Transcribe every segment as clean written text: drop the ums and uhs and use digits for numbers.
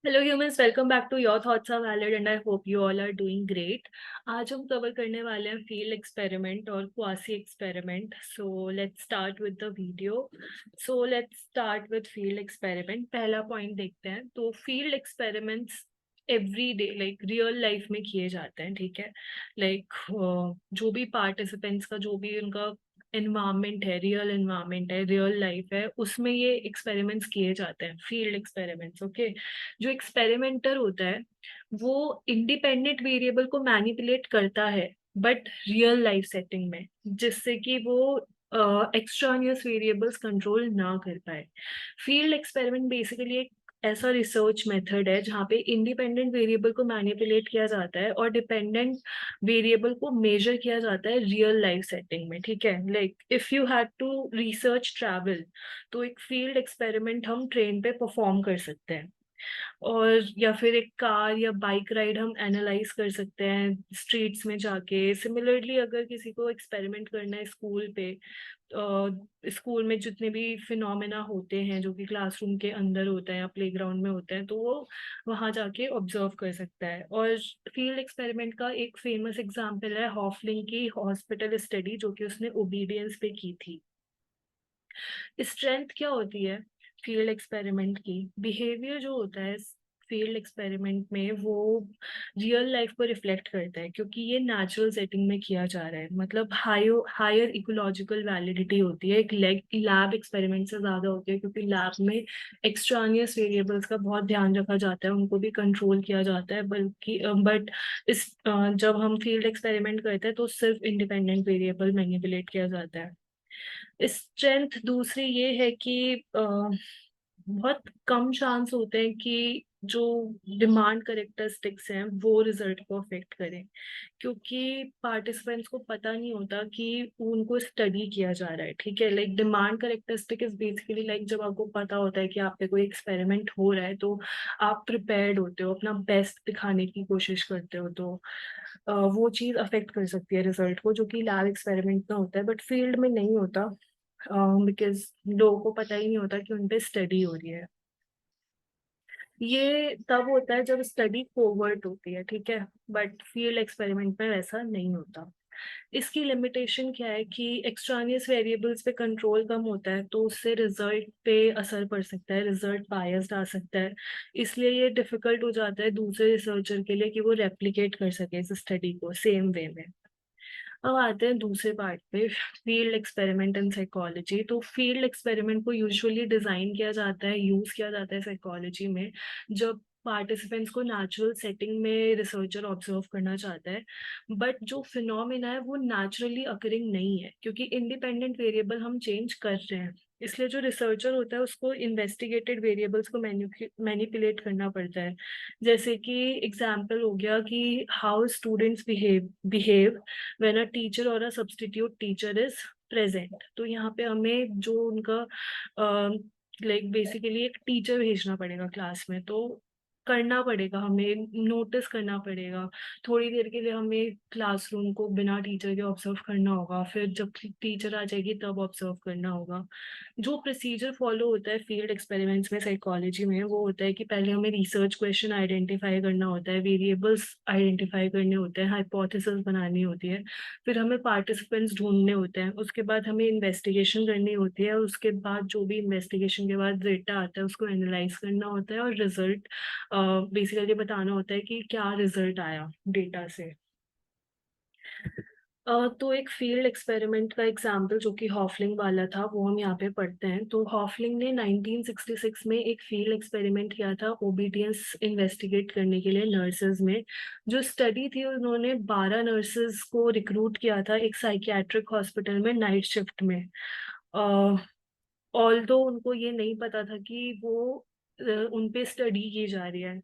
Hello humans, welcome back to your thoughts are valid and I hope you all are doing great. आज हम cover करने वाले हैं field experiment और quasi experiment. So let's start with the video. So let's start with field experiment. पहला point देखते हैं। तो field experiments every day like real life में किए जाते हैं, ठीक है। लाइक जो भी पार्टिसिपेंट्स का जो भी उनका एनवायरमेंट है, रियल एनवायरमेंट है, रियल लाइफ है, उसमें ये एक्सपेरिमेंट्स किए जाते हैं, फील्ड एक्सपेरिमेंट्स। ओके। जो एक्सपेरिमेंटर होता है वो इंडिपेंडेंट वेरिएबल को मैनिपुलेट करता है, बट रियल लाइफ सेटिंग में, जिससे कि वो एक्सट्रानियस वेरिएबल्स कंट्रोल ना कर पाए। फील्ड एक्सपेरिमेंट बेसिकली एक ऐसा रिसर्च मेथड है जहाँ पे इंडिपेंडेंट वेरिएबल को मैनिपुलेट किया जाता है और डिपेंडेंट वेरिएबल को मेजर किया जाता है रियल लाइफ सेटिंग में, ठीक है। Like if you had to research travel, तो एक फील्ड एक्सपेरिमेंट हम ट्रेन पे परफॉर्म कर सकते हैं। और या फिर एक कार या बाइक राइड हम एनालाइज कर सकते हैं स्ट्रीट्स में जाके। सिमिलरली अगर किसी को एक्सपेरिमेंट करना है स्कूल पे, स्कूल में जितने भी फिनोमेना होते हैं जो कि क्लासरूम के अंदर होते हैं या प्लेग्राउंड में होते हैं, तो वो वहाँ जाके ऑब्जर्व कर सकता है। और फील्ड एक्सपेरिमेंट का एक फेमस एग्जाम्पल है हॉफलिंग की हॉस्पिटल स्टडी, जो कि उसने ओबीडियंस पे की थी। स्ट्रेंथ क्या होती है फील्ड एक्सपेरिमेंट की? बिहेवियर जो होता है फील्ड एक्सपेरिमेंट में वो रियल लाइफ को रिफ्लेक्ट करता है, क्योंकि ये नेचुरल सेटिंग में किया जा रहा है। मतलब हायर इकोलॉजिकल वैलिडिटी होती है, एक लैब एक्सपेरिमेंट से ज्यादा होती है, क्योंकि लैब में एक्सट्रानियस वेरिएबल्स का बहुत ध्यान रखा जाता है, उनको भी कंट्रोल किया जाता है। बल्कि बट जब हम फील्ड एक्सपेरिमेंट करते हैं तो सिर्फ इंडिपेंडेंट वेरिएबल मैनिपुलेट किया जाता है। स्ट्रेंथ दूसरी ये है कि बहुत कम चांस होते हैं कि जो डिमांड करेक्टरिस्टिक्स हैं वो रिजल्ट को अफेक्ट करें, क्योंकि पार्टिसिपेंट्स को पता नहीं होता कि उनको स्टडी किया जा रहा है, ठीक है। Like demand characteristic is basically like जब आपको पता होता है कि आप पे कोई एक्सपेरिमेंट हो रहा है, तो आप प्रिपेयर्ड होते हो, अपना बेस्ट दिखाने की कोशिश करते हो, तो वो चीज़ अफेक्ट कर सकती है रिजल्ट को, जो कि लैब एक्सपेरिमेंट में होता है बट फील्ड में नहीं होता, बिकॉज लोगों को पता ही नहीं होता कि उन पे स्टडी हो रही है। ये तब होता है जब स्टडी कोवर्ट होती है, ठीक है। बट फील्ड एक्सपेरिमेंट में वैसा नहीं होता। इसकी लिमिटेशन क्या है कि एक्सट्रानियस वेरिएबल्स पे कंट्रोल कम होता है, तो उससे रिजल्ट पे असर पड़ सकता है, रिजल्ट बायस्ड आ सकता है। इसलिए ये डिफिकल्ट हो जाता है दूसरे रिसर्चर के लिए कि वो रेप्लिकेट कर सके इस स्टडी को सेम वे में। अब आते हैं दूसरे पार्ट पे, फील्ड एक्सपेरिमेंट इन साइकोलॉजी। तो फील्ड एक्सपेरिमेंट को यूजुअली डिजाइन किया जाता है, यूज किया जाता है साइकोलॉजी में, जब पार्टिसिपेंट्स को नेचुरल सेटिंग में रिसर्चर ऑब्जर्व करना चाहता है, बट जो फिनोमिना है वो नेचुरली अकरिंग नहीं है, क्योंकि इंडिपेंडेंट वेरिएबल हम चेंज कर रहे हैं। इसलिए जो रिसर्चर होता है उसको इन्वेस्टिगेटेड वेरिएबल्स को मैनिपुलेट करना पड़ता है। जैसे कि एग्जाम्पल हो गया कि how students behave when a teacher or a substitute teacher is present. तो यहाँ पे हमें जो उनका लाइक बेसिकली एक टीचर भेजना पड़ेगा क्लास में, तो करना पड़ेगा, हमें नोटिस करना पड़ेगा। थोड़ी देर के लिए हमें क्लासरूम को बिना टीचर के ऑब्जर्व करना होगा, फिर जब टीचर आ जाएगी तब ऑब्जर्व करना होगा। जो प्रोसीजर फॉलो होता है फील्ड एक्सपेरिमेंट्स में साइकोलॉजी में, वो होता है कि पहले हमें रिसर्च क्वेश्चन आइडेंटिफाई करना होता है, वेरिएबल्स आइडेंटिफाई करने होते हैं, हाइपोथेसिस बनानी होती है, फिर हमें पार्टिसिपेंट्स ढूंढने होते हैं, उसके बाद हमें इन्वेस्टिगेशन करनी होती है, और उसके बाद जो भी इन्वेस्टिगेशन के बाद डेटा आता है उसको एनालाइज करना होता है, और रिजल्ट बेसिकली बताना होता है कि क्या रिजल्ट आया डेटा से। तो एक फील्ड एक्सपेरिमेंट का एग्जाम्पल जो कि हॉफलिंग वाला था वो हम यहाँ पे पढ़ते हैं। तो हॉफलिंग ने 1966 में एक फील्ड एक्सपेरिमेंट किया था ओबीडियंस इन्वेस्टिगेट करने के लिए नर्सेज में। जो स्टडी थी, उन्होंने 12 नर्सेज को रिक्रूट किया था एक साइकियाट्रिक हॉस्पिटल में नाइट शिफ्ट में। ऑल्दो उनको ये नहीं पता था कि वो उन पे स्टडी की जा रही है।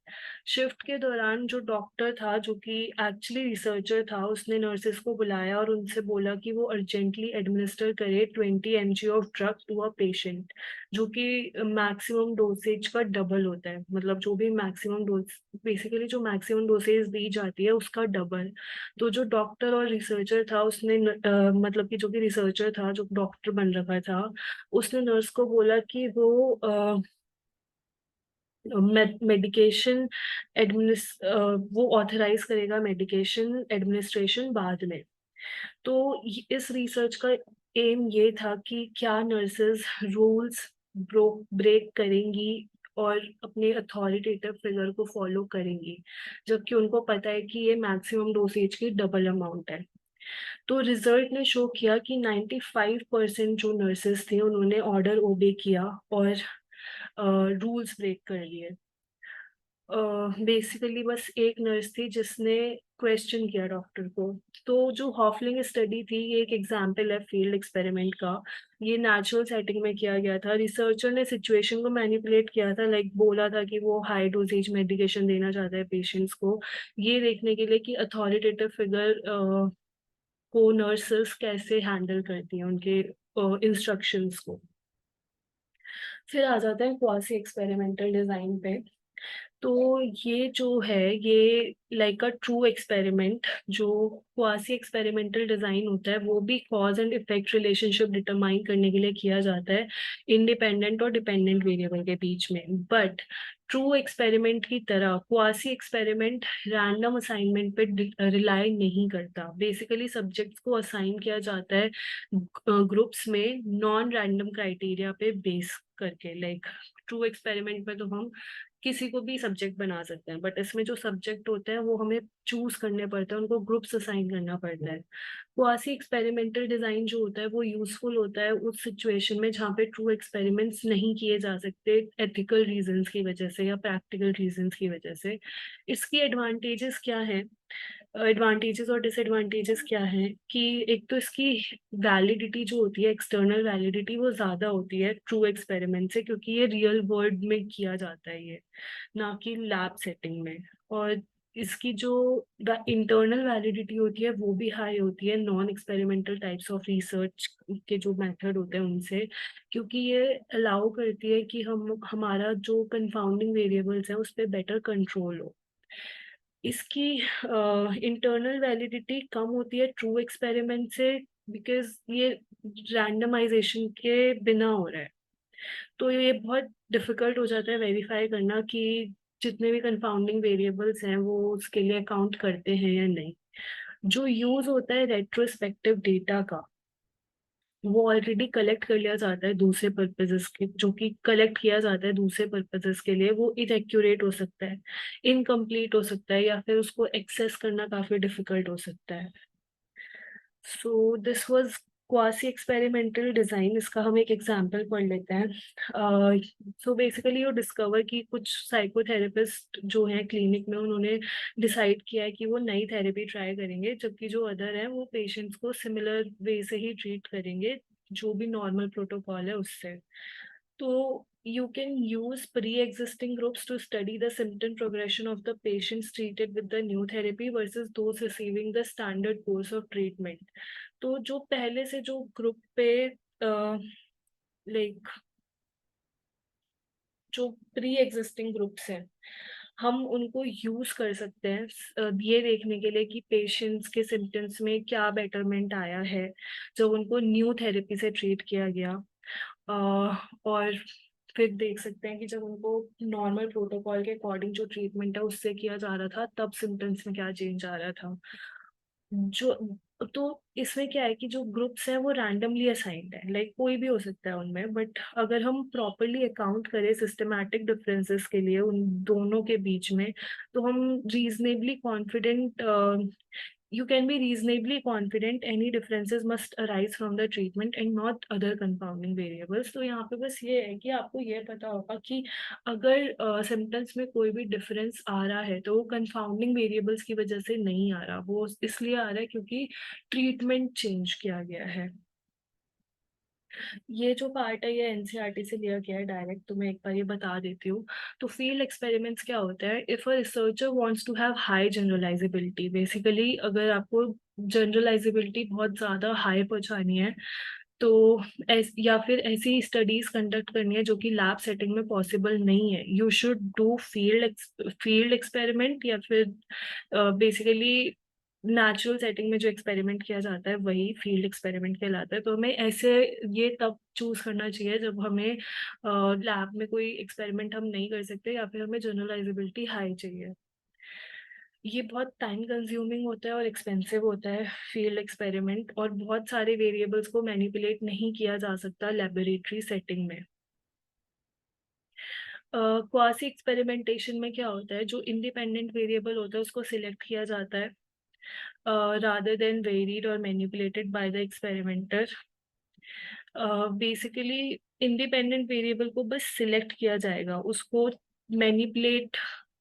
शिफ्ट के दौरान जो डॉक्टर था, जो कि एक्चुअली रिसर्चर था, उसने नर्सेस को बुलाया और उनसे बोला कि वो अर्जेंटली एडमिनिस्टर करे 20 mg of drug to a patient, जो कि मैक्सिमम डोसेज का डबल होता है। मतलब जो भी मैक्सिमम डोज, बेसिकली जो मैक्सिमम डोसेज दी जाती है उसका डबल। तो जो डॉक्टर और रिसर्चर था उसने मतलब कि जो कि रिसर्चर था, जो डॉक्टर बन रखा था, उसने नर्स को बोला कि वो मेडिकेशन वो ऑथराइज करेगा मेडिकेशन एडमिनिस्ट्रेशन बाद में। तो इस रिसर्च का एम ये था कि क्या नर्सेज रूल्स ब्रेक करेंगी और अपने अथॉरिटेटिव फिगर को फॉलो करेंगी, जबकि उनको पता है कि ये मैक्सिमम डोसेज की डबल अमाउंट है। तो रिजल्ट ने शो किया कि 95% जो नर्सेस थे उन्होंने ऑर्डर ओबे किया और रूल्स ब्रेक कर लिए। बेसिकली बस एक नर्स थी जिसने क्वेश्चन किया डॉक्टर को। तो जो हॉफलिंग स्टडी थी ये एक एग्जाम्पल है फील्ड एक्सपेरिमेंट का। ये नेचुरल सेटिंग में किया गया था। रिसर्चर ने सिचुएशन को मैनिपुलेट किया था, लाइक बोला था कि वो हाई डोजेज मेडिकेशन देना चाहता है पेशेंट्स को, ये देखने के लिए कि अथॉरिटेटिव फिगर को नर्सेस कैसे हैंडल करती हैं उनके इंस्ट्रक्शंस को। फिर आ जाता है क्वासी एक्सपेरिमेंटल डिजाइन पे। तो ये जो है ये लाइक अ ट्रू एक्सपेरिमेंट, जो क्वासी एक्सपेरिमेंटल डिजाइन होता है वो भी cause and effect relationship determine करने के लिए किया जाता है इंडिपेंडेंट और डिपेंडेंट वेरिएबल के बीच में। बट ट्रू एक्सपेरिमेंट की तरह क्वासी एक्सपेरिमेंट रैंडम असाइनमेंट पे रिलाई नहीं करता। बेसिकली सब्जेक्ट्स को असाइन किया जाता है ग्रुप्स में नॉन रैंडम क्राइटेरिया पे बेस करके। लाइक ट्रू एक्सपेरिमेंट में तो हम किसी को भी सब्जेक्ट बना सकते हैं, बट इसमें जो सब्जेक्ट होते हैं वो हमें चूज करने पड़ते हैं, उनको ग्रुप्स असाइन करना पड़ता है। क्वासी एक्सपेरिमेंटल डिजाइन जो होता है वो यूजफुल होता है उस सिचुएशन में जहाँ पे ट्रू एक्सपेरिमेंट्स नहीं किए जा सकते एथिकल रीजंस की वजह से या प्रैक्टिकल रीजंस की वजह से। इसकी एडवांटेजेस क्या है, एडवांटेजेस और डिसएडवांटेजेस क्या है कि एक तो इसकी वैलिडिटी जो होती है, एक्सटर्नल वैलिडिटी, वो ज़्यादा होती है ट्रू एक्सपेरिमेंट से, क्योंकि ये रियल वर्ल्ड में किया जाता है ये, ना कि लैब सेटिंग में। और इसकी जो इंटरनल वैलिडिटी होती है वो भी हाई होती है non experimental types of research के जो मेथड होते हैं उनसे, क्योंकि ये अलाउ करती है कि हम हमारा जो कंफाउंडिंग वेरिएबल्स है उस पर बेटर कंट्रोल हो। इसकी इंटरनल वैलिडिटी कम होती है ट्रू एक्सपेरिमेंट से, बिकॉज ये रैंडमाइजेशन के बिना हो रहा है। तो ये बहुत डिफिकल्ट हो जाता है वेरीफाई करना कि जितने भी कंफाउंडिंग वेरिएबल्स हैं वो उसके लिए अकाउंट करते हैं या नहीं। जो यूज होता है रेट्रोस्पेक्टिव डेटा का, वो ऑलरेडी कलेक्ट कर लिया जाता है दूसरे पर्पजेस के, जो कि कलेक्ट किया जाता है दूसरे पर्पजेस के लिए, वो इनएक्यूरेट हो सकता है, इनकम्प्लीट हो सकता है, या फिर उसको एक्सेस करना काफी डिफिकल्ट हो सकता है। So this was quasi experimental design. इसका हम एक एग्जांपल पढ़ लेते हैं। सो बेसिकली वो डिस्कवर की कुछ साइकोथेरेपिस्ट जो हैं क्लिनिक में, उन्होंने डिसाइड किया है कि वो नई थेरेपी ट्राई करेंगे, जबकि जो अदर है वो पेशेंट्स को सिमिलर वे से ही ट्रीट करेंगे जो भी नॉर्मल प्रोटोकॉल है उससे। तो you can use pre-existing groups to study the symptom progression of the patients treated with the new therapy versus those receiving the standard course of treatment. तो जो पहले से जो ग्रुप पे लाइक जो प्री एग्जिस्टिंग ग्रुप्स हैं हम उनको यूज कर सकते हैं ये देखने के लिए कि पेशेंट्स के सिम्टम्स में क्या बेटरमेंट आया है जब उनको न्यू थेरेपी से ट्रीट किया गया। और फिर देख सकते हैं कि जब उनको नॉर्मल प्रोटोकॉल के अकॉर्डिंग जो ट्रीटमेंट है उससे किया जा रहा था तब सिम्टम्स में क्या चेंज आ रहा था। जो तो इसमें क्या है कि जो ग्रुप्स हैं वो रैंडमली असाइंड है, लाइक कोई भी हो सकता है उनमें, बट अगर हम प्रॉपरली अकाउंट करें सिस्टमैटिक डिफरेंसेस के लिए उन दोनों के बीच में, तो हम reasonably confident you can be reasonably confident any differences must arise from the treatment and not other confounding variables। तो यहाँ पे बस ये है कि आपको ये पता होगा कि अगर सिम्टम्स में कोई भी डिफरेंस आ रहा है तो वो कंफाउंडिंग वेरिएबल्स की वजह से नहीं आ रहा, वो इसलिए आ रहा है क्योंकि ट्रीटमेंट चेंज किया गया है। ये जो पार्ट है ये एनसीईआरटी से लिया गया है डायरेक्ट, तो मैं एक बार ये बता देती हूँ। तो फील्ड एक्सपेरिमेंट्स क्या होता है, if a researcher wants to have high generalizability, basically अगर आपको जनरलाइजेबिलिटी बहुत ज़्यादा हाई पहुंचानी है तो या फिर ऐसी स्टडीज कंडक्ट करनी है जो कि लैब सेटिंग में पॉसिबल नहीं है, you should do field experiment, या फिर बेसिकली नेचुरल सेटिंग में जो एक्सपेरिमेंट किया जाता है वही फील्ड एक्सपेरिमेंट कहलाता है। तो हमें ऐसे ये तब चूज करना चाहिए जब हमें लैब में कोई एक्सपेरिमेंट हम नहीं कर सकते या फिर हमें जनरलाइजेबिलिटी हाई चाहिए। ये बहुत टाइम कंज्यूमिंग होता है और एक्सपेंसिव होता है फील्ड एक्सपेरिमेंट, और बहुत सारे वेरिएबल्स को मैनिपुलेट नहीं किया जा सकता लेबोरेटरी सेटिंग में। क्वासी एक्सपेरिमेंटेशन में क्या होता है, जो इंडिपेंडेंट वेरिएबल होता है उसको सिलेक्ट किया जाता है rather than varied or manipulated by the experimenter. Basically independent variable को बस सिलेक्ट किया जाएगा, उसको मैनिपुलेट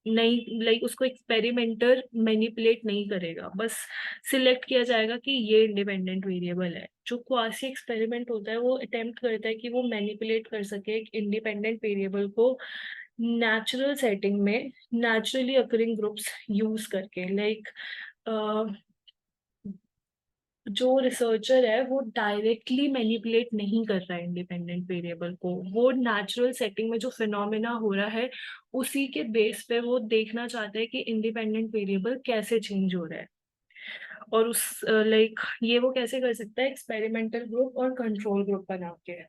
नहीं, लाइक उसको एक्सपेरिमेंटर मैनिपुलेट नहीं करेगा, बस सिलेक्ट किया जाएगा कि ये इंडिपेंडेंट वेरिएबल है। जो क्वासी एक्सपेरिमेंट होता है वो अटेम्प्ट करता है कि वो मैनिपुलेट कर सके एक इंडिपेंडेंट वेरिएबल को नेचुरल सेटिंग में नेचुरली अकरिंग ग्रुप्स यूज करके। लाइक जो रिसर्चर है वो डायरेक्टली मैनिपुलेट नहीं कर रहा है इंडिपेंडेंट वेरिएबल को, वो नेचुरल सेटिंग में जो फिनोमेना हो रहा है उसी के बेस पे वो देखना चाहता है कि इंडिपेंडेंट वेरिएबल कैसे चेंज हो रहा है। और उस लाइक ये वो कैसे कर सकता है, एक्सपेरिमेंटल ग्रुप और कंट्रोल ग्रुप बना के।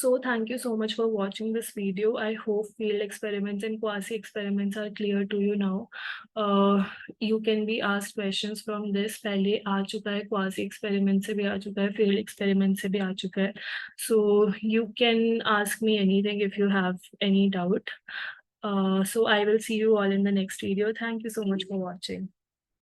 So thank you so much for watching this video. I hope field experiments and quasi experiments are clear to you now. You can be asked questions from this. पहले आ चुका है, quasi experiment से भी आ चुका है, field experiment से भी आ चुका है. So you can ask me anything if you have any doubt. So I will see you all in the next video. Thank you so much for watching.